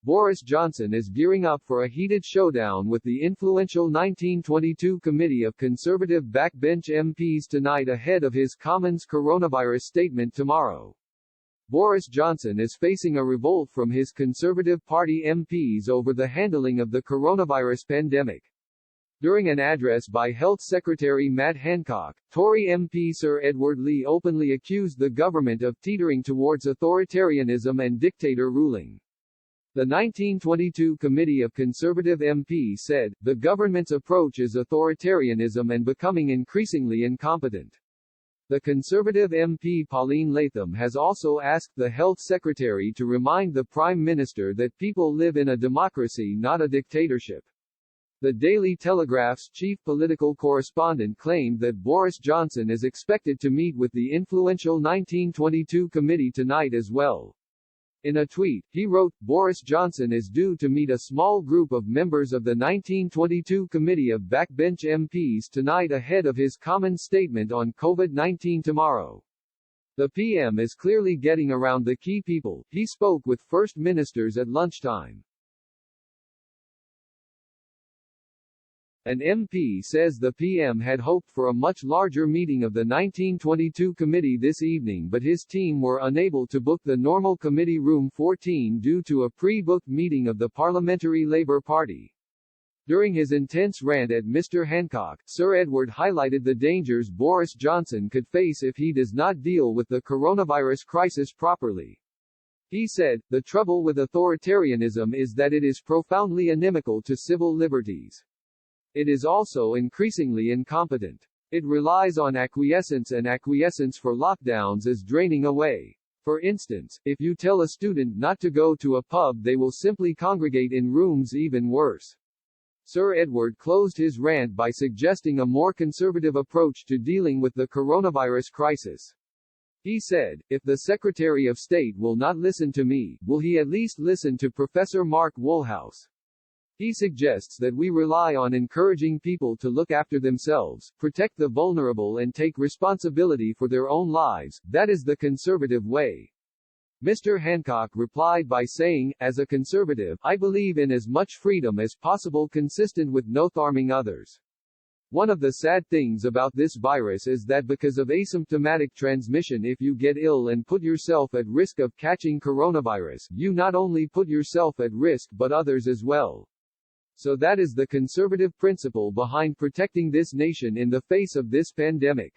Boris Johnson is gearing up for a heated showdown with the influential 1922 Committee of Conservative backbench MPs tonight ahead of his Commons coronavirus statement tomorrow. Boris Johnson is facing a revolt from his Conservative Party MPs over the handling of the coronavirus pandemic. During an address by Health Secretary Matt Hancock, Tory MP Sir Edward Lee openly accused the government of teetering towards authoritarianism and dictator ruling. The 1922 Committee of Conservative MPs said, the government's approach is authoritarianism and becoming increasingly incompetent. The Conservative MP Pauline Latham has also asked the Health Secretary to remind the Prime Minister that people live in a democracy, not a dictatorship. The Daily Telegraph's chief political correspondent claimed that Boris Johnson is expected to meet with the influential 1922 committee tonight as well. In a tweet, he wrote, Boris Johnson is due to meet a small group of members of the 1922 Committee of Backbench MPs tonight ahead of his common statement on COVID-19 tomorrow. The PM is clearly getting around the key people. He spoke with First Ministers at lunchtime. An MP says the PM had hoped for a much larger meeting of the 1922 committee this evening, but his team were unable to book the normal committee room 14 due to a pre-booked meeting of the Parliamentary Labour Party. During his intense rant at Mr. Hancock, Sir Edward highlighted the dangers Boris Johnson could face if he does not deal with the coronavirus crisis properly. He said, the trouble with authoritarianism is that it is profoundly inimical to civil liberties. It is also increasingly incompetent. It relies on acquiescence, and acquiescence for lockdowns is draining away. For instance, if you tell a student not to go to a pub, they will simply congregate in rooms. Even worse. Sir Edward closed his rant by suggesting a more conservative approach to dealing with the coronavirus crisis. He said, if the Secretary of State will not listen to me, will he at least listen to Professor Mark Woolhouse? He suggests that we rely on encouraging people to look after themselves, protect the vulnerable and take responsibility for their own lives. That is the conservative way. Mr. Hancock replied by saying, as a conservative, I believe in as much freedom as possible consistent with not harming others. One of the sad things about this virus is that because of asymptomatic transmission, if you get ill and put yourself at risk of catching coronavirus, you not only put yourself at risk but others as well. So that is the conservative principle behind protecting this nation in the face of this pandemic.